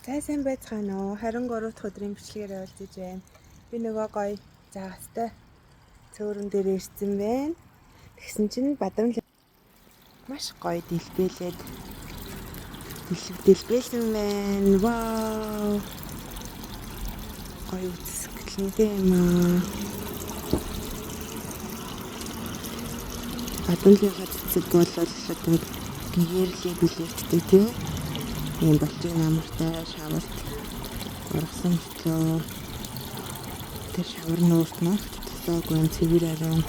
За сайн байцгаана уу? 23 дахь өдрийн бичлэгээр явуулж байна. Би нөгөө гоё заагастай цөөрөн дээр ирсэн байна. Тэгсэн чинь бадамл маш гоё дэлбэлээд дэлбэлсэн байна. Вау! Гоё үзэсгэлэнтэй юм аа. Бадамлынхаа цэцэг бол одоо гээрлийн билеттэй тийм. Ийм болчих намартай шаварт ургасан хөтлөө тэр шавар нуурт ногт тосоогүй цэвэр ариун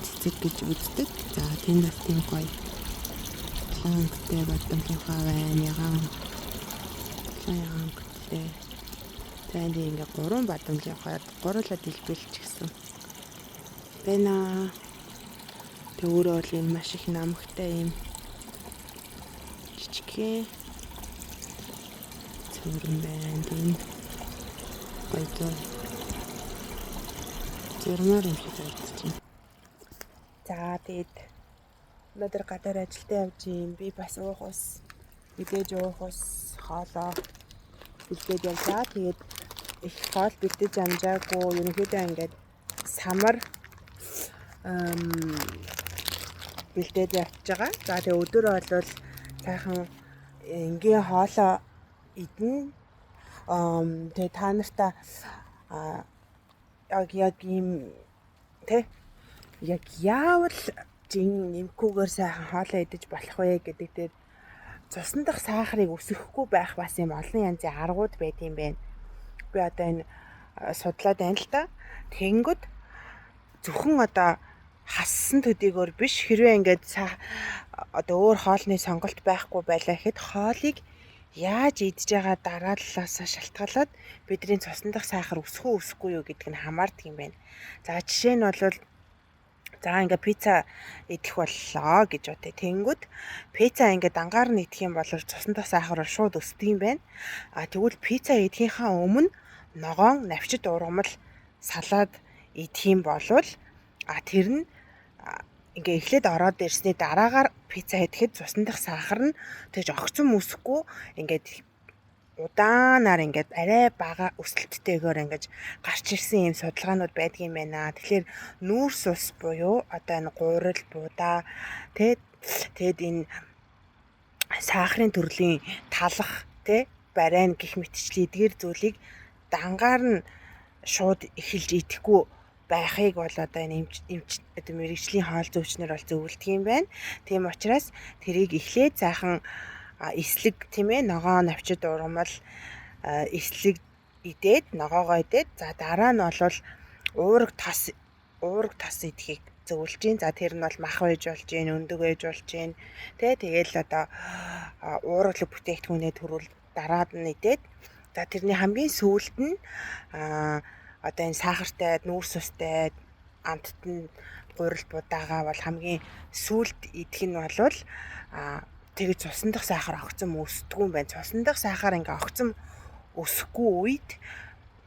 цэцэг гэж үздэг. За тийм бас тийм гоё лангтэй бадамлынхаа байна ягаан лангтэй. Тэгээд ингээ 3 бадамлынхаа гурлаад дэлбэлж гисэн байна. Тэг өөрөө бол юм маш их намагтай юм жижигхэн цэвэрэн байна. Тийм гоё зурмаар юм шиг байна. За тэгээд өнөөдөр гадаар ажилдаа явж юм. Би бас уух ус мэдээж уух ус хоолоо бэлдээд явлаа. Тэгээд их хоол бэлдэж амжаагүй ерөнхийдөө ингээд самар бэлдээд явж байгаа. За тэгээд өдөр бол сайхан энгийн хоолоо идэн. Тэгээд та нартаа яг ийм тэ яг яавал жин нэмхгүйгээр сайхан хоолоо идэж болох вэ гэдэг дээр цусан дах сахарыг өсгөхгүй байх бас юм олон янзын аргууд байт юм байна. Би одоо энэ судлаад байна л да. Тэнгүүд зөвхөн одоо хассан төдийгөр биш хэрвээ ингээд одоо өөр хоолны сонголт байхгүй байлаа гэхэд хоолыг яаж идж байгаа дарааллаас шалтгаалаад бидний цусан дах сахар өсөх үү өсөхгүй юу гэдг нь хамаардаг юм байна. За жишээ нь бол за ингээ пицца идэх боллоо гэж бодъё. Тэнгүүд пицца ингээ дангаар нь идэх юм бол цусан дах сахар шууд өсдөг юм байна. Тэгвэл пицца идэхийнхаа өмнө ногоон навчит ургамал салаад идэх юм бол тэр нь ингээ эхлээд ороод ирсний дараагаар пицца идэхэд цусан дах сахар нь тэгж огцом өсөхгүй ингээд удаанаар ингээд арай бага өсөлттэйгээр ингээд гарч ирсэн юм судалгаанууд байдаг юм байна. Тэгэхээр нүүрс ус буюу одоо энэ гурил буудаа тэгэд энэ сахарын төрлийн талах барайн гэх мэтчлэн эдгээр зүйлийг дангаар нь шууд эхэлж идэхгүй байхыг бол одоо энэ эмч мэрэгжлийн хоол зүйчнэр бол зөвлөдөг юм байна. Тийм учраас тэрийг эхлээд сайхан эслэг тийм ээ ногоо навчид ургамал эслэг идээд ногоогоо идээд за дараа нь бол уураг тас идэхийг зөвлөж гин. За тэр нь бол мах байж болж гин, өндөг байж болж гин. Тэгээл одоо уургалаг бүтээгдэхүүнээ төрүүл дараад нь идээд за тэрний хамгийн сүүлд нь одоо энэ сахартай, нүүрс устай, амттд нь гурил будаагаа бол хамгийн сүүлд идэх нь болвол тэгж цусан дах сахар огцом өсдөггүй юм байна. Цусан дах сахар ингээ огцом өсөхгүй үед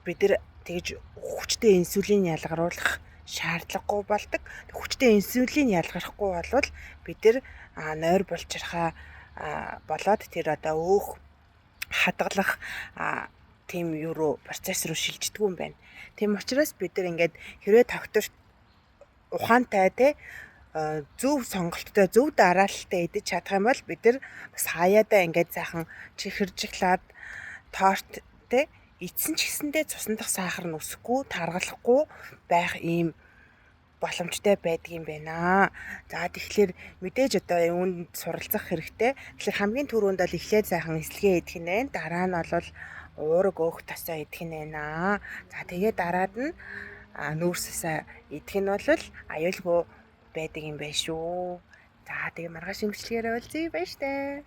бид нар тэгж хүчтэй инсулин ялгаруулах шаардлагагүй болдог. Хүчтэй инсулин ялгархгүй болвол бид нар нойр булчирхаа болоод тэр одоо өөх хадгалах тийм юу руу процесс руу шилждэг юм байна. Тийм учраас бид нар ингээд хэрвээ тогтворт ухаантай зөв сонголттой зөв дараалалтай идэж чадах юм бол бид нар бас хаяадаа ингээд сайхан чихэржиглаад торт эцсэн ч гэсэндээ цусан дах сахар нь өсөхгүй таргалахгүй байх ийм боломжтой байдаг юм байна. За тэгэхээр мэдээж одоо үүнд суралцах хэрэгтэй. Тэгэхээр хамгийн түрүүнд бол эхлээд сайхан эслэгээ идэх нь байна. Дараа нь бол уураг өөх тасаа идэх нь байна. За тэгээ дараад нь нүүрсээсээ идэх нь бол аюулгүй байдаг юм байна шүү. За тэгээ маргааш имчилгээрээ уулзъя баяртай.